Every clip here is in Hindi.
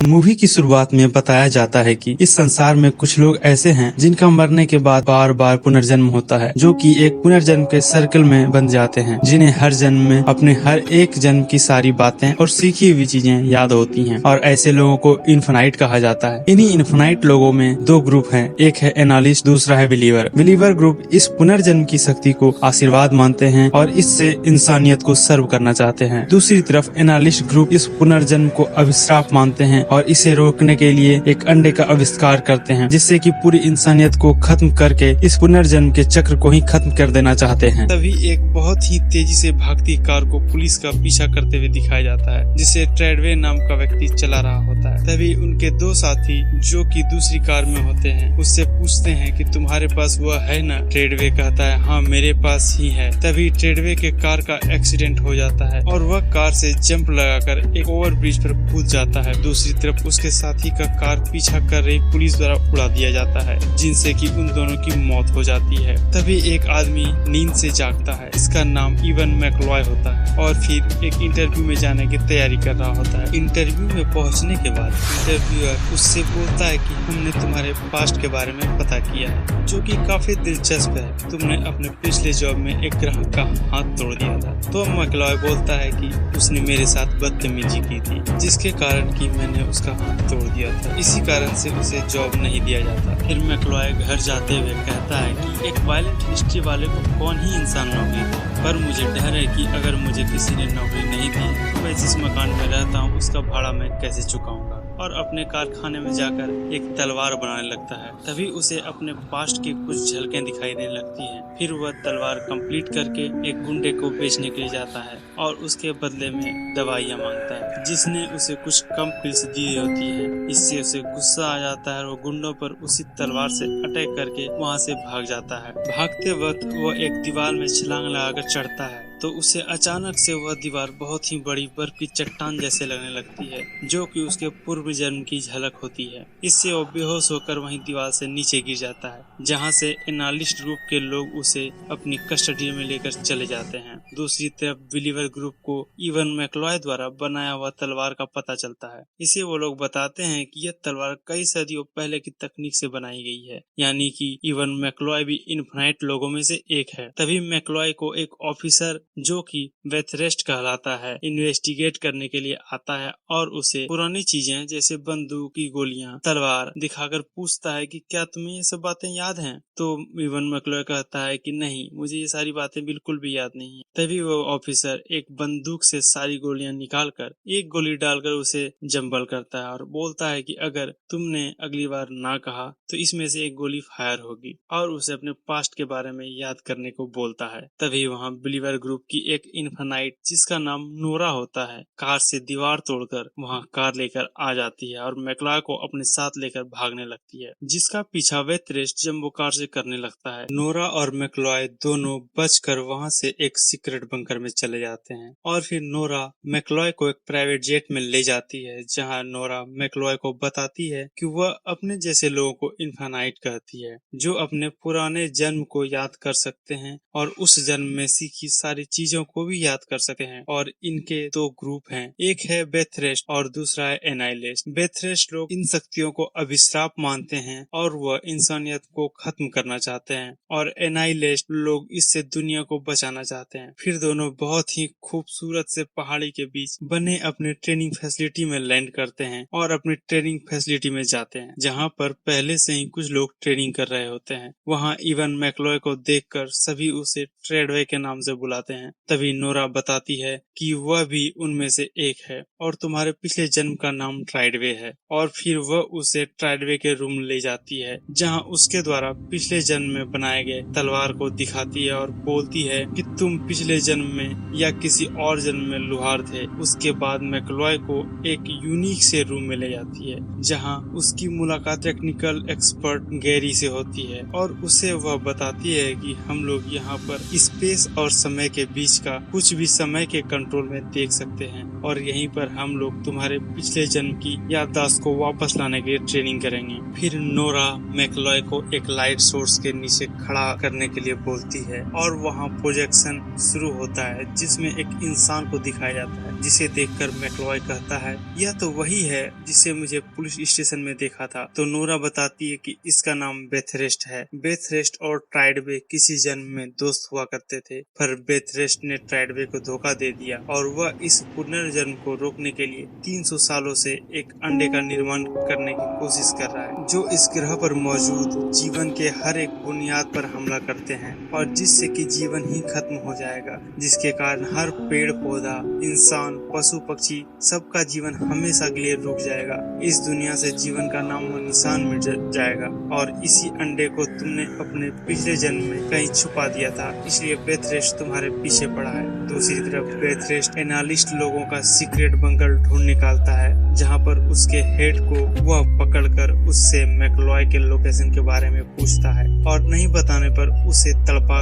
मूवी की शुरुआत में बताया जाता है कि इस संसार में कुछ लोग ऐसे हैं जिनका मरने के बाद बार बार पुनर्जन्म होता है, जो कि एक पुनर्जन्म के सर्कल में बंध जाते हैं, जिन्हें हर जन्म में अपने हर एक जन्म की सारी बातें और सीखी हुई चीजें याद होती हैं। और ऐसे लोगों को इन्फिनाइट कहा जाता है। इन्हीं इन्फिनाइट लोगों में दो ग्रुप हैं, एक है एनालिस्ट, दूसरा है बिलीवर। बिलीवर ग्रुप इस पुनर्जन्म की शक्ति को आशीर्वाद मानते हैं और इससे इंसानियत को सर्व करना चाहते हैं। दूसरी तरफ एनालिस्ट ग्रुप इस पुनर्जन्म को अभिशाप मानते हैं और इसे रोकने के लिए एक अंडे का आविष्कार करते हैं, जिससे कि पूरी इंसानियत को खत्म करके इस पुनर्जन्म के चक्र को ही खत्म कर देना चाहते हैं। तभी एक बहुत ही तेजी से भागती कार को पुलिस का पीछा करते हुए दिखाया जाता है, जिसे ट्रेडवे नाम का व्यक्ति चला रहा होता है। तभी उनके दो साथी जो कि दूसरी कार में होते हैं उससे पूछते हैं कि तुम्हारे पास वह है ना? ट्रेडवे कहता है हाँ मेरे पास ही है। तभी ट्रेडवे के कार का एक्सीडेंट हो जाता है और वह कार से जंप लगाकर एक ओवरब्रिज पर कूद जाता है। दूसरी तरफ उसके साथी का कार पीछा कर रही पुलिस द्वारा उड़ा दिया जाता है, जिनसे कि उन दोनों की मौत हो जाती है। तभी एक आदमी नींद से जागता है, इसका नाम इवन मैकलॉय होता है और फिर एक इंटरव्यू में जाने की तैयारी कर रहा होता है। इंटरव्यू में पहुंचने के बाद इंटरव्यूअर उससे बोलता है कि हमने तुम्हारे पास्ट के बारे में पता किया है, जो कि काफी दिलचस्प है। तुमने अपने पिछले जॉब में एक ग्राहक का हाथ तोड़ दिया था। तो मैकलॉय बोलता है कि उसने मेरे साथ बदतमीजी की थी, जिसके कारण कि मैंने उसका हाथ तोड़ दिया था। इसी कारण से उसे जॉब नहीं दिया जाता। फिर मैकलॉय घर जाते हुए कहता है कि एक वायलेंट हिस्ट्री वाले को कौन ही इंसान नौकरी दे, पर मुझे डर है कि अगर मुझे किसी ने नौकरी नहीं दी तो मैं जिस मकान में रहता हूँ उसका भाड़ा मैं कैसे चुकाऊंगा। और अपने कारखाने में जाकर एक तलवार बनाने लगता है। तभी उसे अपने पास्ट की कुछ झलकें दिखाई देने लगती हैं। फिर वह तलवार कंप्लीट करके एक गुंडे को बेचने के लिए जाता है और उसके बदले में दवाइयाँ मांगता है, जिसने उसे कुछ कम पिल्स दी होती है। इससे उसे गुस्सा आ जाता है और वो गुंडों पर उसी तलवार से अटैक करके वहाँ से भाग जाता है। भागते वक्त वह एक दीवार में छलांग लगाकर चढ़ता है तो उसे अचानक से वह दीवार बहुत ही बड़ी बर्फ की चट्टान जैसे लगने लगती है, जो कि उसके पूर्व जन्म की झलक होती है। इससे वो बेहोश होकर वहीं दीवार से नीचे गिर जाता है, जहां से एनालिस्ट ग्रुप के लोग उसे अपनी कस्टडी में लेकर चले जाते हैं। दूसरी तरफ बिलीवर ग्रुप को इवन मैकलॉय द्वारा बनाया हुआ तलवार का पता चलता है। इसे वो लोग बताते हैं कि यह तलवार कई सदियों पहले की तकनीक से बनाई गई है, यानी कि इवन मैकलॉय भी इन्फिनाइट लोगों में से एक है। तभी मैकलॉय को एक ऑफिसर जो कि वेथरेस्ट कहलाता है इन्वेस्टिगेट करने के लिए आता है और उसे पुरानी चीजें जैसे बंदूक की गोलियां, तलवार दिखाकर पूछता है कि क्या तुम्हें ये सब बातें याद हैं? तो इवन मैकलॉय कहता है कि नहीं, मुझे ये सारी बातें बिल्कुल भी याद नहीं है। तभी वो ऑफिसर एक बंदूक से सारी गोलियां निकालकर एक गोली डालकर उसे जंबल करता है और बोलता है कि अगर तुमने अगली बार ना कहा तो इसमें से एक गोली फायर होगी, और उसे अपने पास्ट के बारे में याद करने को बोलता है। तभी वहाँ बिलीवर ग्रुप की एक इन्फिनाइट जिसका नाम नोरा होता है कार से दीवार तोड़कर वहाँ कार लेकर आ जाती है और मैकलॉय को अपने साथ लेकर भागने लगती है, जिसका पीछा वेथरेस्ट जंबो कार से करने लगता है। नोरा और मैकलॉय दोनों बचकर वहाँ से एक सीक्रेट बंकर में चले जाते हैं और फिर नोरा मैकलॉय को एक प्राइवेट जेट में ले जाती है, जहाँ नोरा मैकलॉय को बताती है कि वह अपने जैसे लोगों को इन्फिनाइट कहती है, जो अपने पुराने जन्म को याद कर सकते हैं और उस जन्म में सीखी सारी चीजों को भी याद कर सकते हैं। और इनके दो ग्रुप हैं, एक है बेथरेस्ट और दूसरा है एनाइलिस्ट। बेथरेस्ट लोग इन शक्तियों को अभिशाप मानते हैं और वह इंसानियत को खत्म करना चाहते हैं, और एनाइलिस्ट लोग इससे दुनिया को बचाना चाहते हैं। फिर दोनों बहुत ही खूबसूरत से पहाड़ी के बीच बने अपने ट्रेनिंग फैसिलिटी में लैंड करते हैं और अपनी ट्रेनिंग फैसिलिटी में जाते हैं, जहाँ पर पहले से ही कुछ लोग ट्रेनिंग कर रहे होते हैं। वहाँ इवन मैकलॉय को देखकर सभी उसे ट्रेडवे के नाम से बुलाते हैं। तभी नोरा बताती है कि वह भी उनमें से एक है और तुम्हारे पिछले जन्म का नाम ट्राइडवे है, और फिर वह उसे ट्राइडवे के रूम ले जाती है, जहां उसके द्वारा पिछले जन्म में बनाए गए तलवार को दिखाती है और बोलती है कि तुम पिछले जन्म में या किसी और जन्म में लुहार थे। उसके बाद मैकलॉय को एक यूनिक से रूम में ले जाती है, जहां उसकी मुलाकात टेक्निकल एक्सपर्ट गैरी से होती है और उसे वह बताती है कि हम लोग यहाँ पर स्पेस और समय के बीच का कुछ भी समय के कंट्रोल में देख सकते हैं, और यहीं पर हम लोग तुम्हारे पिछले जन्म की याददाश्त को वापस लाने के लिए ट्रेनिंग करेंगे। फिर नोरा मैकलॉय को एक लाइट शो सोर्स के नीचे खड़ा करने के लिए बोलती है और वहाँ प्रोजेक्शन शुरू होता है जिसमें एक इंसान को दिखाया जाता है, जिसे देखकर मैकलॉय कहता है यह तो वही है जिसे मुझे पुलिस स्टेशन में देखा था। तो नोरा बताती है कि इसका नाम बेथरेस्ट है। बेथरेस्ट और ट्राइडवे किसी जन्म में दोस्त हुआ करते थे, पर बेथरेस्ट ने ट्राइडवे को धोखा दे दिया और वह इस पुनर्जन्म को रोकने के लिए 300 सालों से एक अंडे का निर्माण करने की कोशिश कर रहा है, जो इस ग्रह पर मौजूद जीवन के हर एक बुनियाद पर हमला करते हैं और जिससे कि जीवन ही खत्म हो जाएगा, जिसके कारण हर पेड़ पौधा, इंसान, पशु पक्षी सबका जीवन हमेशा के लिए रुक जाएगा। इस दुनिया से जीवन का नाम व निशान मिट जाएगा और इसी अंडे को तुमने अपने पिछले जन्म में कहीं छुपा दिया था, इसलिए बेथरेस्ट तुम्हारे पीछे पड़ा है। दूसरी तरफ बेथरेस्ट एनालिस्ट लोगों का सीक्रेट बंकर ढूंढ निकालता है, जहां पर उसके हेड को वह पकड़कर उससे मैकलॉय के लोकेशन के बारे में पूछता है और नहीं बताने पर उसे तड़पा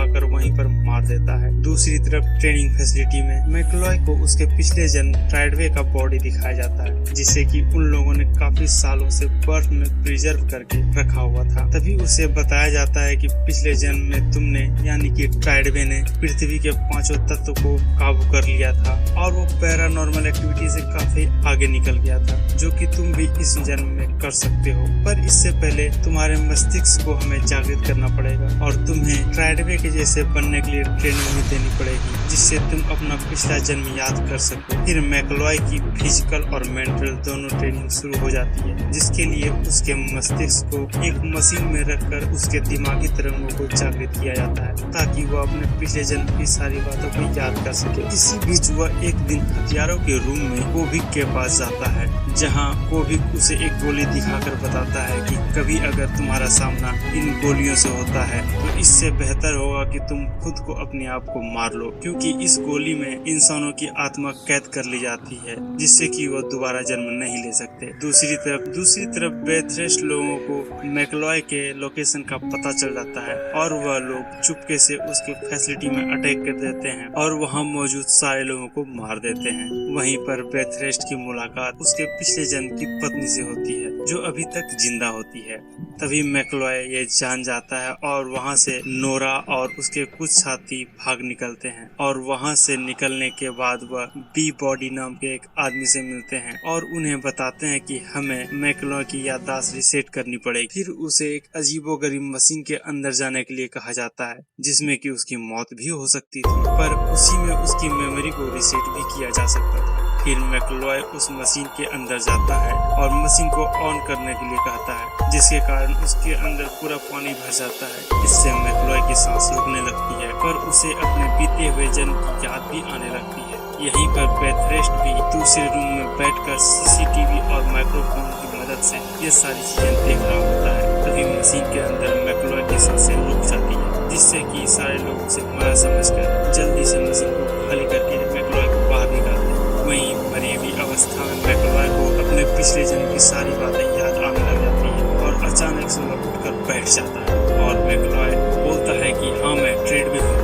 कर वहीं पर मार देता है। दूसरी तरफ ट्रेनिंग फैसिलिटी में मैकलॉय को उसके पिछले जन्म ट्राइडवे का बॉडी दिखाया जाता है, जिसे कि उन लोगों ने काफी सालों से बर्फ में प्रिजर्व करके रखा हुआ था। तभी उसे बताया जाता है कि पिछले जन्म में तुमने यानी कि ट्राइडवे ने पृथ्वी के 5 तत्व को काबू कर लिया था और वो पैरानॉर्मल एक्टिविटी से काफी आगे निकल गया था, जो कि तुम भी इस जन्म में कर सकते हो। पर इससे पहले तुम्हारे मस्तिष्क को हमें जागृत करना पड़ेगा और तुम्हें ट्राइडवे के जैसे बनने के लिए ट्रेनिंग भी देनी पड़ेगी, जिससे तुम अपना पिछला जन्म याद कर सको। फिर मैकलॉय की फिजिकल और मेंटल दोनों ट्रेनिंग शुरू हो जाती है, जिसके लिए उसके मस्तिष्क को एक मशीन में रखकर उसके दिमागी तरंगों को जागृत किया जाता है, ताकि वह अपने पिछले जन्म की सारी बातों को याद कर सके। इसी बीच वह एक दिन हथियारों के रूम में कोविक के पास जाता है, जहां कोविक उसे एक गोली दिखाकर बताता है कि कभी अगर तुम्हारा सामना इन गोलियों से होता है तो इससे बेहतर होगा कि तुम खुद को अपने आप को मार लो, क्योंकि इस गोली में इंसानों की आत्मा कैद कर ली जाती है, जिससे कि वो दोबारा जन्म नहीं ले सकते। दूसरी तरफ बेथरेस्ट लोगों को मैकलॉय के लोकेशन का पता चल जाता है और वह लोग चुपके से उसके फैसिलिटी में अटैक कर देते हैं और वहां मौजूद सारे लोगों को मार देते हैं। वहीं पर बेथरेस्ट की मुलाकात उसके पिछले जन्म की पत्नी से होती है, जो अभी तक जिंदा होती है। तभी मैकलॉय ये जान जाता है और वहां से नोरा और उसके कुछ साथी भाग निकलते हैं और वहां से निकलने के बाद वह बी बॉडी नाम के एक आदमी से मिलते हैं और उन्हें बताते हैं कि हमें मैकलॉय की याददाश्त रिसेट करनी पड़ेगी। फिर उसे एक अजीबोगरीब मशीन के अंदर जाने के लिए कहा जाता है, जिसमें कि उसकी मौत भी हो सकती थी, पर उसी में उसकी मेमोरी को रिसेट भी किया जा सकता था। फिर मैकलॉय उस मशीन के अंदर जाता है और मशीन को ऑन करने के लिए कहता है, जिसके कारण उसके अंदर पूरा पानी भर जाता है। इससे मैकलॉय की सांस रुकने लगती है, पर उसे अपने बीते हुए जन्म की याद भी आने लगती है। यहीं पर बेथरेस्ट भी दूसरे रूम में बैठकर सीसीटीवी और माइक्रोफोन की मदद से ये सारी चीजें देख रहा होता है। तभी मशीन के अंदर मैकलॉय की सांसें रुक जाती है, जिससे कि सारे लोग उसे मरा समझकर जल्दी से मशीन को खाली करके मैकलॉय को बाहर निकालते हैं। वहीं मरी हुई अवस्था में मैकलॉय को अपने पिछले जन्म की सारी बातें याद आने लग जाती है और अचानक से वह उठकर बैठ जाता है और मैकलॉय बोलता है कि हाँ मैं ट्रेडवे हूँ।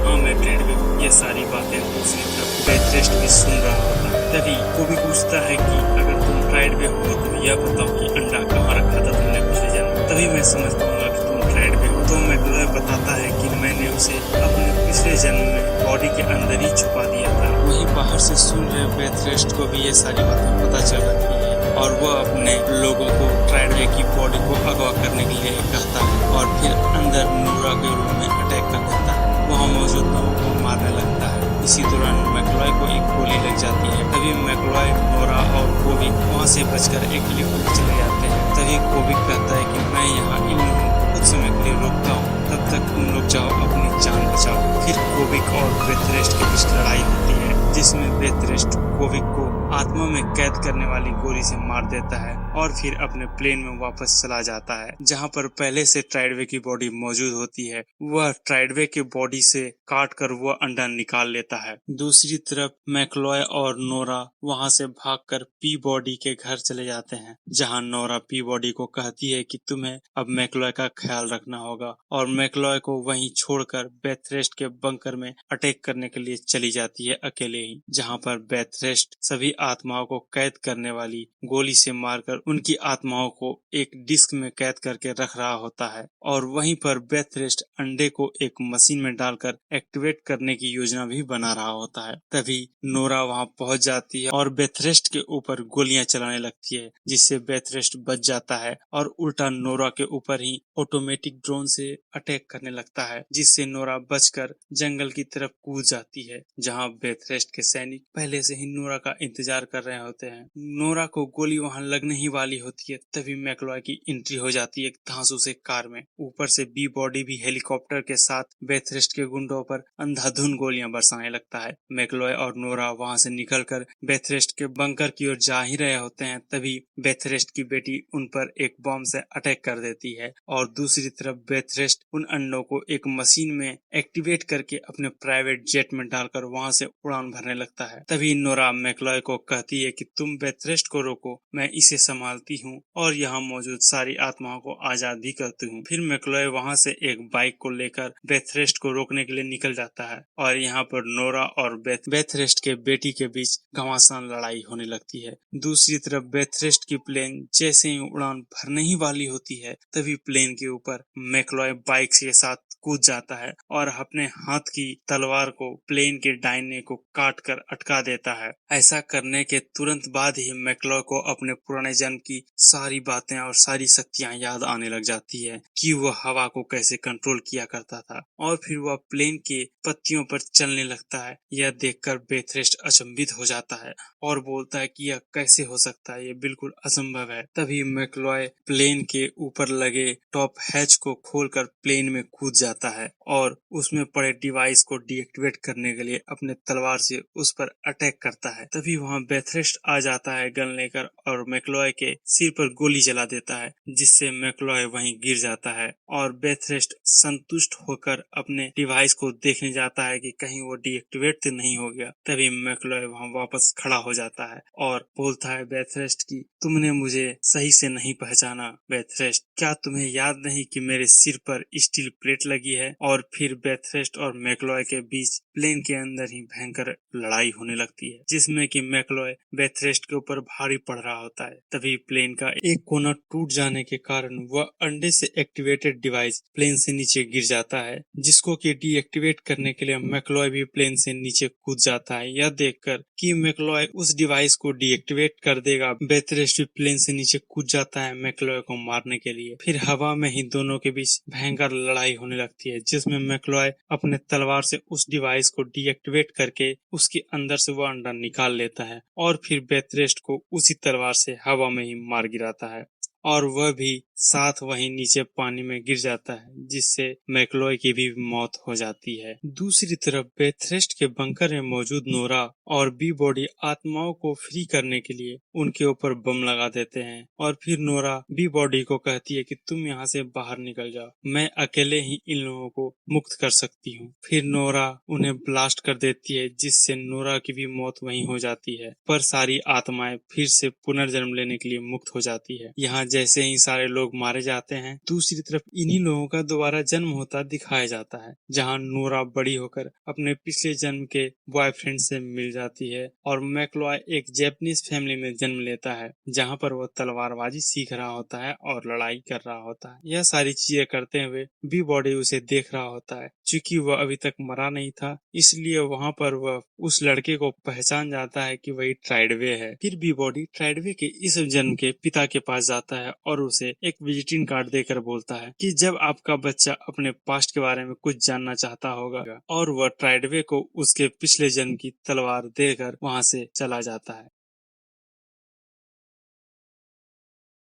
ये सारी बातें दूसरी तरफ बेथरेस्ट भी सुन रहा होता है। तभी वो भी पूछता है कि अगर तुम ट्राइडवे हो तो यह बताओ कि अंडा कहाँ रखा था तुमने पिछले जन्म, तभी मैं समझ पाऊंगा कि तुम ट्राइडवे हो। तो मैकलॉय बताता है कि मैंने उसे अपने पिछले जन्म में बॉडी के अंदर ही छुपा दिया था। वहीं बाहर से सुन रहे बेथरेस्ट को भी ये सारी बातें पता चल जाती है और वह अपने लोगों को ट्राइडवे की बॉडी को अगवा करने के लिए कहता है और फिर अंदर नोरा के रूम में अटैक कर देता है, वहाँ मौजूद लोगों को मारने लगता है। इसी दौरान मैकलॉय को एक गोली लग जाती है। तभी मैकलॉय, नोरा और कोविक वहाँ से बचकर एक लिफ्ट में चले जाते हैं। तभी कोविक कहता है कि मैं यहाँ इन लोगों को कुछ समय के लिए रोकता हूँ, तब तक तुम लोग जाओ अपनी जान बचाओ। फिर कोविक और बेथरेस्ट के बीच लड़ाई होती है, जिसमें बेथरेस्ट कोविक को आत्मा में कैद करने वाली गोली से मार देता है और फिर अपने प्लेन में वापस चला जाता है, जहां पर पहले से ट्राइडवे की बॉडी मौजूद होती है। वह ट्राइडवे के बॉडी से काट कर वह अंडा निकाल लेता है। दूसरी तरफ मैकलॉय और नोरा वहां से भागकर पी बॉडी के घर चले जाते हैं, जहां नोरा पी बॉडी को कहती है कि तुम्हें अब मैकलॉय का ख्याल रखना होगा और मैकलॉय को वहीं छोड़कर बेथरेस्ट के बंकर में अटैक करने के लिए चली जाती है अकेले ही, जहाँ पर बेथरेस्ट सभी आत्माओं को कैद करने वाली गोली से मारकर उनकी आत्माओं को एक डिस्क में कैद करके रख रहा होता है। और वहीं पर बेथरेस्ट अंडे को एक मशीन में डालकर एक्टिवेट करने की योजना भी बना रहा होता है। तभी नोरा वहां पहुंच जाती है और बेथरेस्ट के ऊपर गोलियां चलाने लगती है, जिससे बेथरेस्ट बच जाता है और उल्टा नोरा के ऊपर ही ऑटोमेटिक ड्रोन से अटैक करने लगता है, जिससे नोरा बचकर जंगल की तरफ कूद जाती है, जहां बेथरेस्ट के सैनिक पहले से ही नोरा का इंतजार कर रहे होते हैं। नोरा को गोली वहां लगने ही वाली होती है, तभी मैक्लॉय की एंट्री हो जाती है धांसू से कार में। ऊपर से बी बॉडी भी हेलीकॉप्टर के साथ बेथरेस्ट के गुंडों पर अंधाधुंध गोलियां बरसाने लगता है। मैक्लॉय और नोरा वहां से निकलकर बेथरेस्ट के बंकर की ओर जा ही रहे होते हैं, तभी बेथरेस्ट की बेटी उन पर एक बॉम्ब से अटैक कर देती है और दूसरी तरफ बेथरेस्ट उन अंडों को एक मशीन में एक्टिवेट करके अपने प्राइवेट जेट में डालकर वहां से उड़ान भरने लगता है। तभी नोरा मैक्लॉय को कहती है कि तुम बेथरेस्ट को रोको, मैं इसे संभालती हूँ और यहाँ मौजूद सारी आत्माओं को आजाद भी करती हूँ। फिर मैक्लॉय वहां से एक बाइक को लेकर बेथरेस्ट को रोकने के लिए निकल जाता है और यहाँ पर नोरा और बेथरेस्ट के बेटी के बीच घमासान लड़ाई होने लगती है। दूसरी तरफ बेथरेस्ट की प्लेन जैसे ही उड़ान भरने ही वाली होती है, तभी प्लेन के ऊपर मैक्लॉय बाइक के साथ कूद जाता है और अपने हाथ की तलवार को प्लेन के डायने को काट कर अटका देता है। ऐसा करने के तुरंत बाद ही मैक्लॉय को अपने पुराने जन्म की सारी बातें और सारी शक्तियां याद आने लग जाती है कि वह हवा को कैसे कंट्रोल किया करता था, और फिर वह प्लेन के पत्तियों पर चलने लगता है। यह देखकर बेथरेस्ट अचंभित हो जाता है और बोलता है कि यह कैसे हो सकता है, यह बिल्कुल असंभव है। तभी मैक्लॉय प्लेन के ऊपर लगे टॉप हैच को खोलकर प्लेन में कूद जाता है और उसमें पड़े डिवाइस को डीएक्टिवेट करने के लिए अपने तलवार से उस पर अटैक करता है। तभी वहां बेथरेस्ट आ जाता है गन लेकर और मैक्लॉय के सिर पर गोली चला देता है, जिससे मैक्लॉय वहीं गिर जाता है और बेथरेस्ट संतुष्ट होकर अपने डिवाइस को देखने जाता है कि कहीं वो डीएक्टिवेट तो नहीं हो गया। तभी मैक्लॉय वहां वापस खड़ा हो जाता है और बोलता है बेथरेस्ट की तुमने मुझे सही से नहीं पहचाना बेथरेस्ट, क्या तुम्हें याद नहीं कि मेरे सिर पर स्टील प्लेट लगी है। और फिर बेथरेस्ट और मैक्लॉय के बीच प्लेन के अंदर ही भयंकर लड़ाई होने लगती है, जिसमें कि मैक्लॉय बेथरेस्ट के ऊपर भारी पड़ रहा होता है। तभी प्लेन का एक कोना टूट जाने के कारण वह अंडे से एक्टिवेटेड डिवाइस प्लेन से नीचे गिर जाता है, जिसको कि डीएक्टिवेट करने के लिए मैक्लॉय भी प्लेन से नीचे कूद जाता है। यह देखकर कि मैक्लॉय उस डिवाइस को डीएक्टिवेट कर देगा, बेथरेस्ट भी प्लेन से नीचे कूद जाता है मैक्लॉय को मारने के लिए। फिर हवा में ही दोनों के बीच भयंकर लड़ाई होने लगती है, जिसमें मैक्लॉय अपने तलवार से उस डिवाइस को डीएक्टिवेट करके उसके अंदर से वह अंडा निकाल लेता है और फिर बेथरेस्ट को उसी तलवार से हवा में ही मार गिराता है और वह भी साथ वहीं नीचे पानी में गिर जाता है, जिससे मैक्लॉय की भी मौत हो जाती है। दूसरी तरफ बेथरेस्ट के बंकर में मौजूद नोरा और बी बॉडी आत्माओं को फ्री करने के लिए उनके ऊपर बम लगा देते हैं और फिर नोरा बी बॉडी को कहती है कि तुम यहाँ से बाहर निकल जाओ, मैं अकेले ही इन लोगों को मुक्त कर सकती हूँ। फिर नोरा उन्हें ब्लास्ट कर देती है, जिससे नोरा की भी मौत वहीं हो जाती है, पर सारी आत्माएं फिर से पुनर्जन्म लेने के लिए मुक्त हो जाती है। यहाँ जैसे ही सारे लोग मारे जाते हैं, दूसरी तरफ इन्हीं लोगों का दोबारा जन्म होता दिखाया जाता है, जहां नोरा बड़ी होकर अपने पिछले जन्म के बॉयफ्रेंड से मिल जाती है और मैक्लॉय एक जैपनीज फैमिली में जन्म लेता है, जहां पर वो तलवारबाजी सीख रहा होता है और लड़ाई कर रहा होता है। यह सारी चीजें करते हुए बी बॉडी उसे देख रहा होता है। चूंकि वह अभी तक मरा नहीं था, इसलिए वहाँ पर वह उस लड़के को पहचान जाता है कि वही ट्राइडवे है। फिर बी बॉडी ट्राइडवे के इस जन्म के पिता के पास जाता है और उसे एक विजिटिंग कार्ड देकर बोलता है कि जब आपका बच्चा अपने पास्ट के बारे में कुछ जानना चाहता होगा, और वह ट्राइडवे को उसके पिछले जन्म की तलवार देकर वहाँ से चला जाता है।